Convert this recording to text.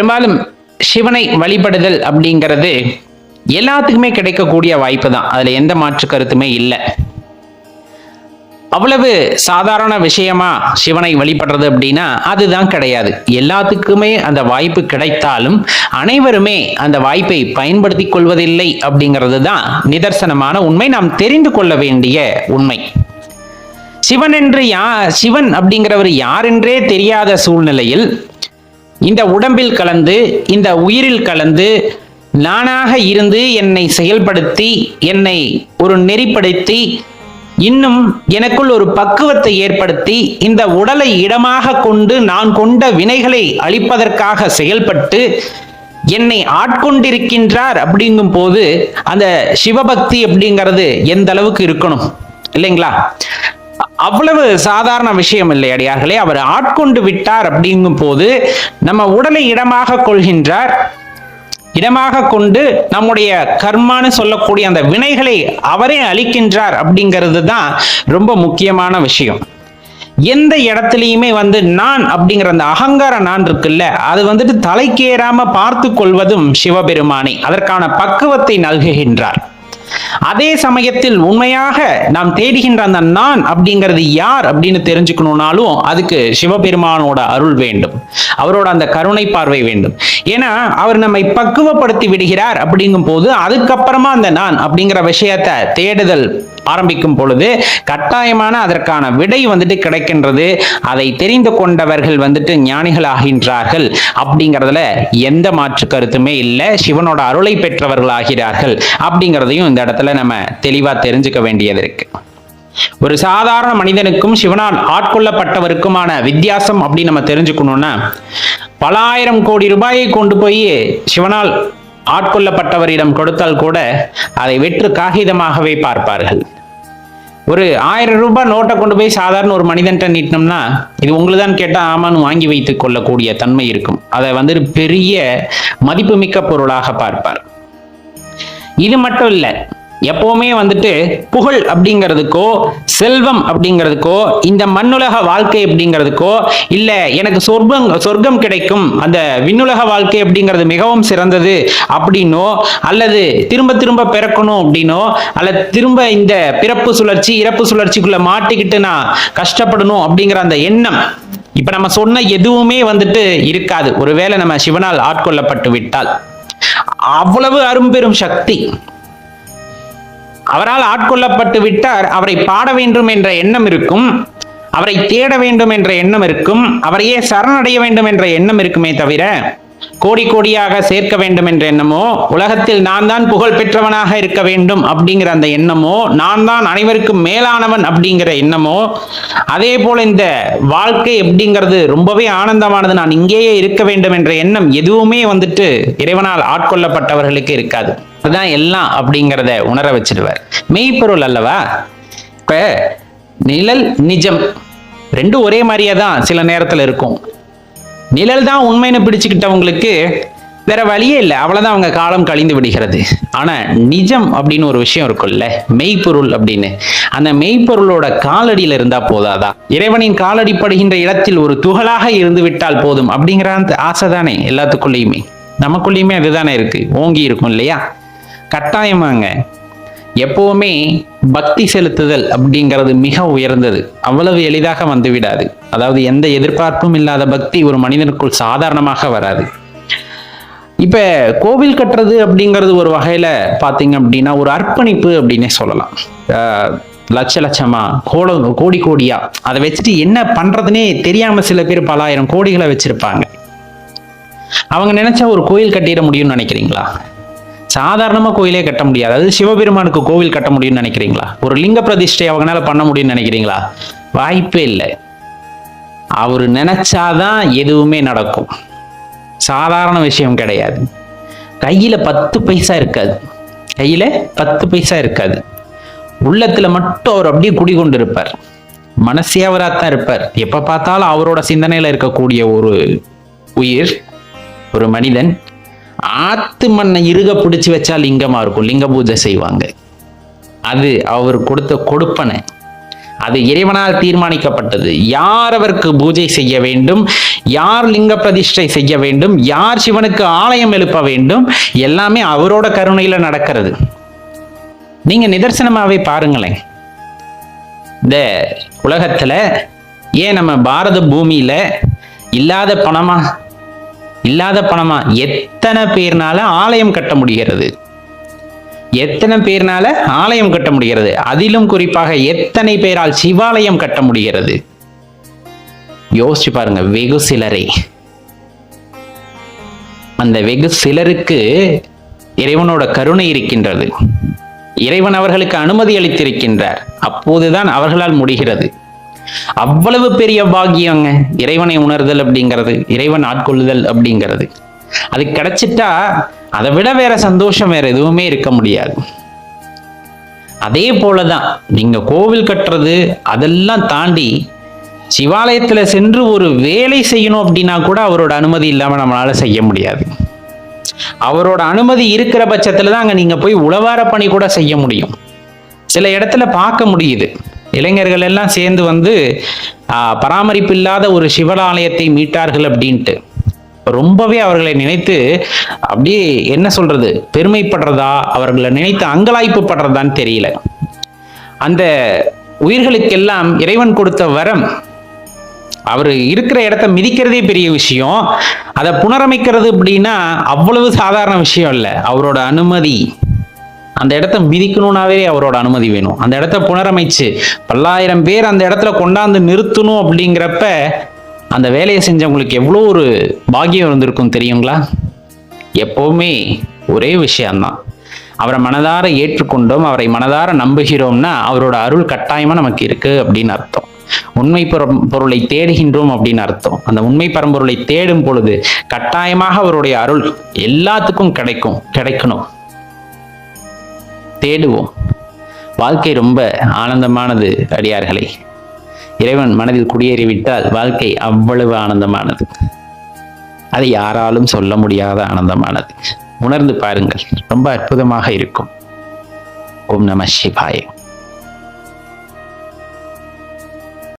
பெரும்பாலும் சிவனை வழிபடுதல் அப்படிங்கிறது எல்லாத்துக்குமே கிடைக்கக்கூடிய வாய்ப்பு தான். அதுல எந்த மாற்று கருத்துமே இல்லை. அவ்வளவு சாதாரண விஷயமா சிவனை வழிபடுறது அப்படின்னா அதுதான் கிடையாது. எல்லாத்துக்குமே அந்த வாய்ப்பு கிடைத்தாலும் அனைவருமே அந்த வாய்ப்பை பயன்படுத்தி கொள்வதில்லை அப்படிங்கிறது தான் நிதர்சனமான உண்மை, நாம் தெரிந்து கொள்ள வேண்டிய உண்மை. சிவன் அப்படிங்கிறவர் யாரென்றே தெரியாத சூழ்நிலையில் இந்த உடம்பில் கலந்து இந்த உயிரில் கலந்து நானாக இருந்து என்னை செயல்படுத்தி என்னை ஒரு நெறிப்படுத்தி இன்னும் எனக்குள் ஒரு பக்குவத்தை ஏற்படுத்தி இந்த உடலை இடமாக கொண்டு நான் கொண்ட வினைகளை அழிப்பதற்காக செயல்பட்டு என்னை ஆட்கொண்டிருக்கின்றார் அப்படிங்கும் போது அந்த சிவபக்தி அப்படிங்கிறது எந்த அளவுக்கு இருக்கணும் இல்லைங்களா? அவ்வளவு சாதாரண விஷயம் இல்லை அடியார்களே. அவர் ஆட்கொண்டு விட்டார் அப்படிங்கும் போது நம்ம உடலை இடமாக கொள்கின்றார். இடமாக கொண்டு நம்முடைய கர்மான்னு சொல்லக்கூடிய அந்த வினைகளை அவரே அளிக்கின்றார் அப்படிங்கிறது தான் ரொம்ப முக்கியமான விஷயம். எந்த இடத்துலையுமே நான் அப்படிங்கிற அந்த அகங்கார நான் இருக்குல்ல, அது தலைக்கேறாம பார்த்து கொள்வதும் சிவபெருமானே அதற்கான பக்குவத்தை நல்குகின்றார். அதே சமயத்தில் உண்மையாக நாம் தேடுகின்ற அந்த நான் அப்படிங்கிறது யார் அப்படின்னு தெரிஞ்சுக்கணும்னாலும் அதுக்கு சிவபெருமானோட அருள் வேண்டும், அவரோட அந்த கருணை பார்வை வேண்டும். ஏன்னா அவர் நம்மை பக்குவப்படுத்தி விடுகிறார் அப்படிங்கும் போது அதுக்கப்புறமா அந்த நான் அப்படிங்கிற விஷயத்தை தேடுதல் ஆரம்பிக்கும் பொழுது கட்டாயமான அதற்கான விடை கிடைக்கின்றது. அதை தெரிந்து கொண்டவர்கள் ஞானிகள் ஆகின்றார்கள் அப்படிங்கிறதுல எந்த மாற்று கருத்துமே இல்லை. சிவனோட அருளை பெற்றவர்கள் ஆகிறார்கள் அப்படிங்கிறதையும் இந்த இடத்துல நம்ம தெளிவா தெரிஞ்சுக்க வேண்டியது இருக்கு. ஒரு சாதாரண மனிதனுக்கும் சிவனால் ஆட்கொள்ளப்பட்டவருக்குமான வித்தியாசம் அப்படின்னு நம்ம தெரிஞ்சுக்கணும்னா, பல ஆயிரம் கோடி ரூபாயை கொண்டு போய் சிவனால் ஆட்கொள்ளப்பட்டவரிடம் கொடுத்தால் கூட அதை வெற்று காகிதமாகவே பார்ப்பார்கள். ஒரு 1000 ரூபாய் நோட்டை கொண்டு போய் சாதாரண ஒரு மனிதன்ட்ட நீட்டினோம்னா இது உங்களுதான் கேட்டா ஆமான்னு வாங்கி வைத்துக் கொள்ளக்கூடிய தன்மை இருக்கும். அதை பெரிய மதிப்புமிக்க பொருளாக பார்ப்பார். இது மட்டும் இல்லை, எப்பவுமே புகழ் அப்படிங்கிறதுக்கோ செல்வம் அப்படிங்கிறதுக்கோ இந்த மண்ணுலக வாழ்க்கை அப்படிங்கிறதுக்கோ இல்ல எனக்கு சொர்க்கம் கிடைக்கும் அந்த விண்ணுலக வாழ்க்கை அப்படிங்கிறது மிகவும் சிறந்தது அப்படின்னோ அல்லது திரும்ப திரும்ப பிறக்கணும் அப்படின்னோ அல்லது திரும்ப இந்த பிறப்பு சுழற்சி இறப்பு சுழற்சிக்குள்ள மாட்டிக்கிட்டு நான் கஷ்டப்படணும் அப்படிங்கிற அந்த எண்ணம் இப்ப நம்ம சொன்ன எதுவுமே இருக்காது. ஒருவேளை நம்ம சிவனால் ஆட்கொள்ளப்பட்டு விட்டால் அவ்வளவு அரும்பெரும் சக்தி அவரால் ஆட்கொள்ளப்பட்டு விட்டார். அவரை பாட வேண்டும் என்ற எண்ணம் இருக்கும், அவரை தேட வேண்டும் என்ற எண்ணம் இருக்கும், அவரையே சரணடைய வேண்டும் என்ற எண்ணம் இருக்குமே தவிர கோடி கோடியாக சேர்க்க வேண்டும் என்ற எண்ணமோ உலகத்தில் நான் தான் புகழ் பெற்றவனாக இருக்க வேண்டும் அப்படிங்கிற அந்த எண்ணமோ நான் தான் அனைவருக்கும் மேலானவன் அப்படிங்கிற எண்ணமோ அதே போல இந்த வாழ்க்கை அப்படிங்கிறது ரொம்பவே ஆனந்தமானது நான் இங்கேயே இருக்க வேண்டும் என்ற எண்ணம் எதுவுமே இறைவனால் ஆட்கொள்ளப்பட்டவர்களுக்கு இருக்காது. அதுதான் எல்லாம் அப்படிங்கிறத உணர வச்சிடுவார். மெய்ப்பொருள் அல்லவா? இப்ப நிழல் நிஜம் ரெண்டும் ஒரே மாதிரியே தான் சில நேரத்துல இருக்கும். நிழல் தான் உண்மைன்னு பிடிச்சுக்கிட்டவங்களுக்கு வேற வழியே இல்லை, அவ்வளவுதான் அவங்க காலம் கழிந்து விடுகிறது. ஆனா நிஜம் அப்படின்னு ஒரு விஷயம் இருக்குல்ல, மெய்ப்பொருள் அப்படின்னு, அந்த மெய்ப்பொருளோட காலடியில இருந்தா போதாதா? இறைவனின் காலடி படுகின்ற இடத்தில் ஒரு துகளாக இருந்து விட்டால் போதும் அப்படிங்கிற அந்த ஆசை தானே எல்லாத்துக்குள்ளேயுமே, நமக்குள்ளேயுமே அதுதானே இருக்கு, ஓங்கி இருக்கும் இல்லையா? கட்டாயமாங்க எப்பவுமே பக்தி செலுத்துதல் அப்படிங்கிறது மிக உயர்ந்தது, அவ்வளவு எளிதாக வந்துவிடாது. அதாவது எந்த எதிர்பார்ப்பும் இல்லாத பக்தி ஒரு மனிதனுக்குள் சாதாரணமாக வராது. இப்ப கோவில் கட்டுறது அப்படிங்கிறது ஒரு வகையில பாத்தீங்க அப்படின்னா ஒரு அர்ப்பணிப்பு அப்படின்னே சொல்லலாம். லட்ச லட்சமா கோடி கோடியா அதை வச்சுட்டு என்ன பண்றதுன்னே தெரியாம சில பேர் பல ஆயிரம் கோடிகளை வச்சிருப்பாங்க. அவங்க நினைச்சா ஒரு கோயில் கட்டிட முடியும்னு நினைக்கிறீங்களா? சாதாரணமா கோயிலே கட்ட முடியாது. அது சிவபெருமானுக்கு கோவில் கட்ட முடியும்னு நினைக்கிறீங்களா? ஒரு லிங்க பிரதிஷ்டை அவங்களால பண்ண முடியும்னு நினைக்கிறீங்களா? வாய்ப்பே இல்லை. அவரு நினைச்சாதான் எதுவுமே நடக்கும். சாதாரண விஷயம் கிடையாது. கையில 10 பைசா இருக்காது, கையில 10 பைசா இருக்காது. உள்ளத்துல மட்டும் அவர் அப்படியே குடிகொண்டு இருப்பார். மனசே அவராத்தான் இருப்பார். எப்ப பார்த்தாலும் அவரோட சிந்தனையில இருக்கக்கூடிய ஒரு உயிர், ஒரு மனிதன். ஆத்து மண்ணை இறுக பிடிச்சு வச்சா லிங்கமா இருக்கும், லிங்க பூஜை செய்வாங்க. அது அவர் கொடுத்த கொடுப்பனை. அது இறைவனால் தீர்மானிக்கப்பட்டது. யார் அவருக்கு பூஜை செய்ய வேண்டும், யார் லிங்க பிரதிஷ்டை செய்ய வேண்டும், யார் சிவனுக்கு ஆலயம் எழுப்ப வேண்டும், எல்லாமே அவரோட கருணையில நடக்கிறது. நீங்க நிதர்சனமாவே பாருங்களேன். இந்த உலகத்துல ஏன் நம்ம பாரத பூமியில இல்லாத பணமா எத்தனை பேர்னால ஆலயம் கட்ட முடிகிறது, எத்தனை பேர்னால ஆலயம் கட்ட முடிகிறது, அதிலும் குறிப்பாக எத்தனை பேரால் சிவாலயம் கட்ட முடிகிறது. யோசிச்சு பாருங்க. வெகு சிலரை, அந்த வெகு சிலருக்கு இறைவனோட கருணை இருக்கின்றது. இறைவன் அவர்களுக்கு அனுமதி அளித்திருக்கின்றார். அப்போதுதான் அவர்களால் முடிகிறது. அவ்வளவு பெரிய பாக்கியங்க இறைவனை உணர்தல் அப்படிங்கிறது, இறைவன் ஆட்கொள்ளுதல் அப்படிங்கிறது. அது கிடைச்சிட்டா அதை விட வேற சந்தோஷம் வேற எதுவுமே இருக்க முடியாது. அதே போலதான் நீங்க கோவில் கட்டுறது அதெல்லாம் தாண்டி சிவாலயத்துல சென்று ஒரு வேலை செய்யணும் அப்படின்னா கூட அவரோட அனுமதி இல்லாம நம்மளால செய்ய முடியாது. அவரோட அனுமதி இருக்கிற பட்சத்துல தான் அங்க நீங்க போய் உழவார பணி கூட செய்ய முடியும். சில இடத்துல பார்க்க முடியுது, இளைஞர்கள் எல்லாம் சேர்ந்து வந்து பராமரிப்பு இல்லாத ஒரு சிவாலயத்தை மீட்டார்கள் அப்படின்ட்டு ரொம்பவே அவர்களை நினைத்து அப்படியே என்ன சொல்றது, பெருமைப்படுறதா, அவர்களை நினைத்து அங்கலாய்ப்பு படுறதான்னு தெரியல. அந்த உயிர்களுக்கெல்லாம் இறைவன் கொடுத்த வரம், அவர் இருக்கிற இடத்த மிதிக்கிறதே பெரிய விஷயம். அதை புனரமைக்கிறது அப்படின்னா அவ்வளவு சாதாரண விஷயம் இல்லை. அவரோட அனுமதி, அந்த இடத்த மிதிக்கணும்னாவே அவரோட அனுமதி வேணும். அந்த இடத்த புனரமைச்சு பல்லாயிரம் பேர் அந்த இடத்துல கொண்டாந்து நிறுத்தணும் அப்படிங்கிறப்ப அந்த வேலையை செஞ்சவங்களுக்கு எவ்வளோ ஒரு பாக்கியம் இருந்திருக்கும் தெரியுங்களா? எப்பவுமே ஒரே விஷயம்தான், அவரை மனதார ஏற்றுக்கொண்டோம், அவரை மனதார நம்புகிறோம்னா அவரோட அருள் கட்டாயமா நமக்கு இருக்கு அப்படின்னு அர்த்தம். உண்மை பொருளை தேடுகின்றோம் அப்படின்னு அர்த்தம். அந்த உண்மை பரம்பொருளை தேடும் பொழுது கட்டாயமாக அவருடைய அருள் எல்லாத்துக்கும் கிடைக்கணும். தேடுவோம். வாழ்க்கை ரொம்ப ஆனந்தமானது அடியார்களே. இறைவன் மனதில் குடியேறிவிட்டால் வாழ்க்கை அவ்வளவு ஆனந்தமானது. அது யாராலும் சொல்ல முடியாத ஆனந்தமானது. உணர்ந்து பாருங்கள், ரொம்ப அற்புதமாக இருக்கும். ஓம் நம சிவாய.